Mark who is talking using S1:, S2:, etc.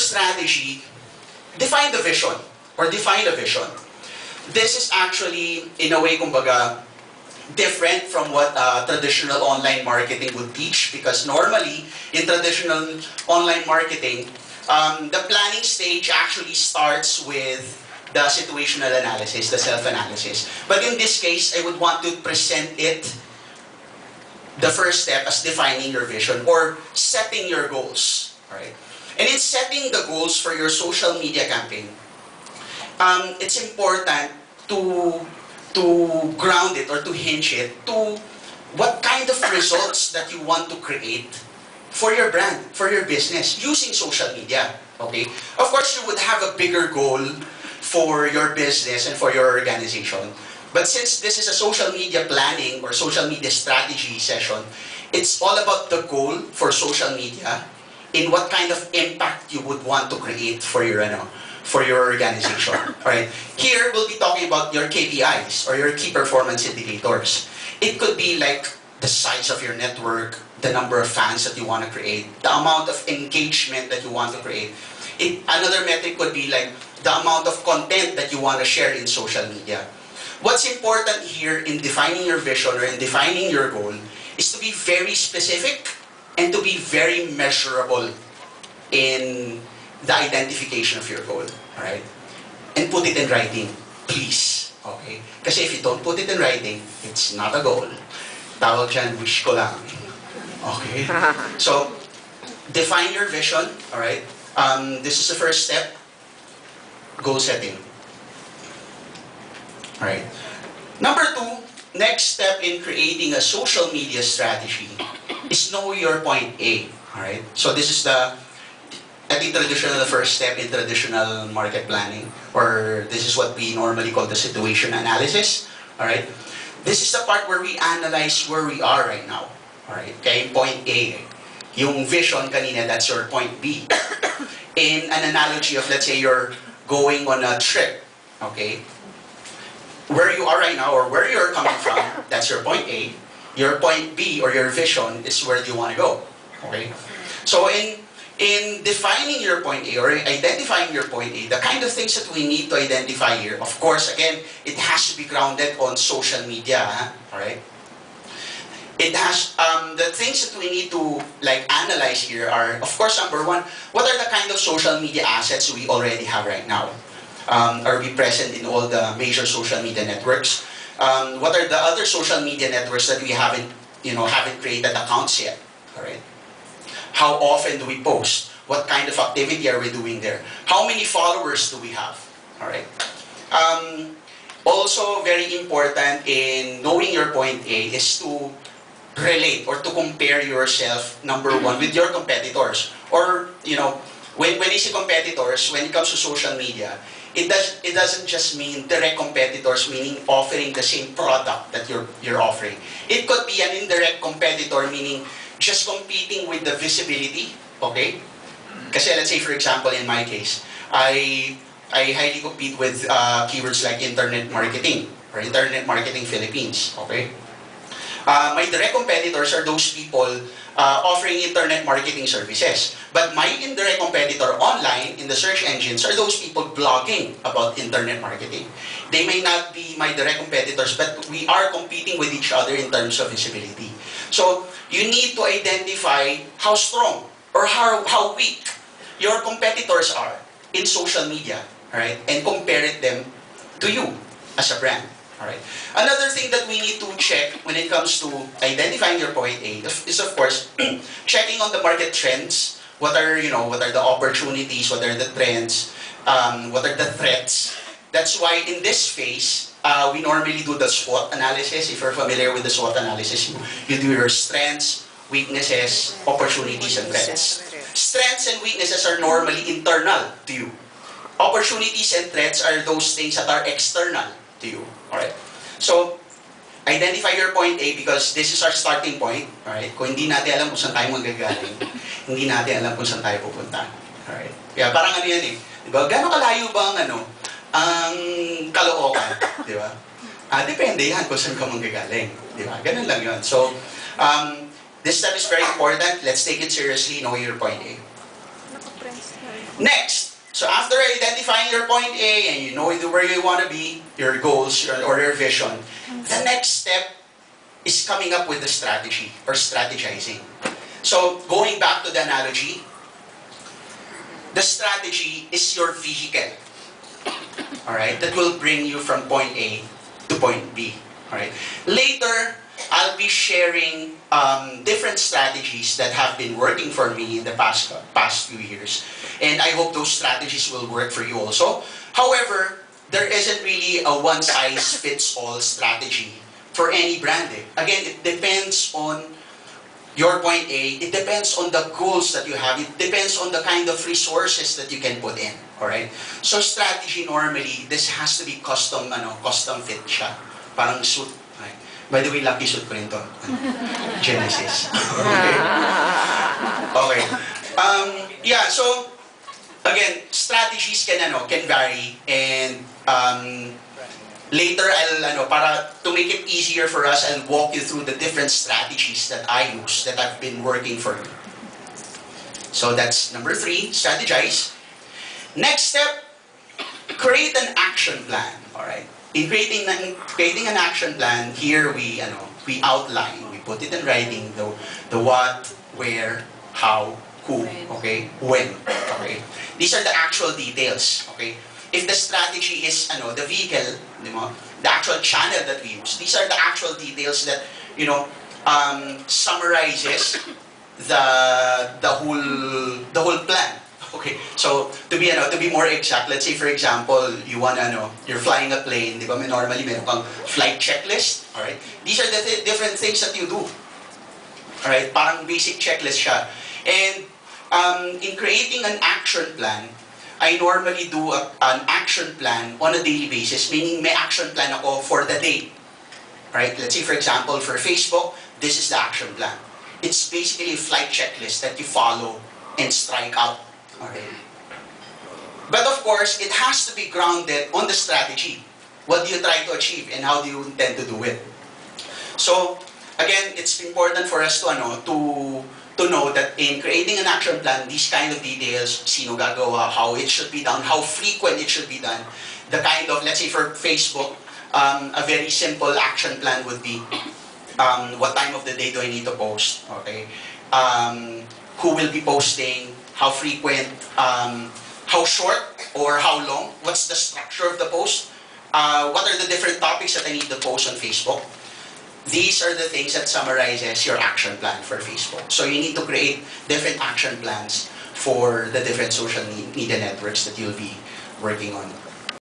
S1: strategy, define the vision or define a vision. This is actually, in a way, kumbaga, different from what traditional online marketing would teach, because normally in traditional online marketing, the planning stage actually starts with the situational analysis, the self-analysis. But in this case, I would want to present it, the first step, as defining your vision or setting your goals. Right? And in setting the goals for your social media campaign, it's important to ground it or to hinge it to what kind of results that you want to create for your brand, for your business, using social media. Okay? Of course, you would have a bigger goal for your business and for your organization. But since this is a social media planning or social media strategy session, it's all about the goal for social media in what kind of impact you would want to create for your organization. Alright? Here, we'll be talking about your KPIs or your key performance indicators. It could be like the size of your network, the number of fans that you want to create, the amount of engagement that you want to create. Another metric could be like the amount of content that you want to share in social media. What's important here in defining your vision or in defining your goal is to be very specific and to be very measurable in the identification of your goal. Alright? And put it in writing, please. Okay? Kasi if you don't put it in writing, it's not a goal. Tawag dyan, wish ko lang. Okay? So, define your vision. Alright? This is the first step. Goal setting. Alright. Number 2, next step in creating a social media strategy is know your point A. Alright? So this is the the first step in traditional market planning, or this is what we normally call the situation analysis. Alright? This is the part where we analyze where we are right now. Alright? Kaya yung point A, yung vision kanina, that's your point B. In an analogy of, let's say, you're going on a trip. Okay? Where you are right now or where you're coming from, that's your point A. Your point B or your vision is where you want to go. Okay? So in defining your point A or identifying your point A, the kind of things that we need to identify here, of course, again, it has to be grounded on social media. Alright? It has, the things that we need to analyze here are, of course, number 1, what are the kind of social media assets we already have right now? Are we present in all the major social media networks? What are the other social media networks that we haven't created accounts yet? Alright? How often do we post? What kind of activity are we doing there? How many followers do we have? Alright? Also, very important in knowing your point A is to relate or to compare yourself, number 1, with your competitors. Or, when I say competitors, when it comes to social media, it doesn't just mean direct competitors, meaning offering the same product that you're offering. It could be an indirect competitor, meaning just competing with the visibility. Okay? Kasi let's say, for example, in my case, I highly compete with keywords like internet marketing or internet marketing Philippines. Okay? My direct competitors are those people offering internet marketing services. But my indirect competitor online in the search engines are those people blogging about internet marketing. They may not be my direct competitors, but we are competing with each other in terms of visibility. So you need to identify how strong or how weak your competitors are in social media, right? And compare them to you as a brand. Alright. Another thing that we need to check when it comes to identifying your point A is, of course, checking on the market trends. What are the opportunities? What are the trends? What are the threats? That's why in this phase, we normally do the SWOT analysis. If you're familiar with the SWOT analysis, you do your strengths, weaknesses, opportunities, and threats. Strengths and weaknesses are normally internal to you. Opportunities and threats are those things that are external to you. Alright? So, identify your point A because this is our starting point. Alright? Kung hindi natin alam kung saan tayo manggagaling, hindi natin alam kung saan tayo pupunta. Alright? Kaya parang yan eh. Diba? Gano'ng kalayo ba ang Caloocan? Diba? Depende yan kung saan ka manggagaling. Diba? Ganun lang yun. So, this step is very important. Let's take it seriously. Know your point A. Next, so after identifying your point A and you know where you want to be, your goals or your vision, the next step is coming up with the strategy or strategizing. So going back to the analogy, the strategy is your vehicle, all right, that will bring you from point A to point B. All right. Later, I'll be sharing different strategies that have been working for me in the past few years, and I hope those strategies will work for you also. However, there isn't really a one-size-fits-all strategy for any brand. Again, it depends on your point A. It depends on the goals that you have. It depends on the kind of resources that you can put in. All right. So strategy normally, this has to be custom fit siya. Parang suit. Right? By the way, lucky suit ko rin to. Genesis. Okay. Okay. Yeah, so again, strategies can vary, and later para to make it easier for us, I'll walk you through the different strategies that I use that have been working for me. So that's number 3, strategize. Next step, create an action plan. All right. In creating an action plan, here we outline, we put it in writing, the what, where, how, who, okay, when, okay. These are the actual details, okay. If the strategy is the vehicle, the actual channel that we use, these are the actual details that summarizes the whole plan. Okay, so to be more exact, let's say for example, you're flying a plane, di ba? Normally meron kang flight checklist, all right? These are the different things that you do. All right, parang basic checklist siya. And in creating an action plan, I normally do an action plan on a daily basis, meaning may action plan ako for the day. Right? Let's say for example, for Facebook, this is the action plan. It's basically a flight checklist that you follow and strike out. Okay. But of course, it has to be grounded on the strategy. What do you try to achieve and how do you intend to do it? So, again, it's important for us to know that in creating an action plan, these kind of details, sino gagawa, how it should be done, how frequent it should be done, the kind of, let's say for Facebook, a very simple action plan would be, what time of the day do I need to post, okay? Who will be posting, how frequent, how short or how long, what's the structure of the post, what are the different topics that I need to post on Facebook. These are the things that summarizes your action plan for Facebook. So you need to create different action plans for the different social media networks that you'll be working on.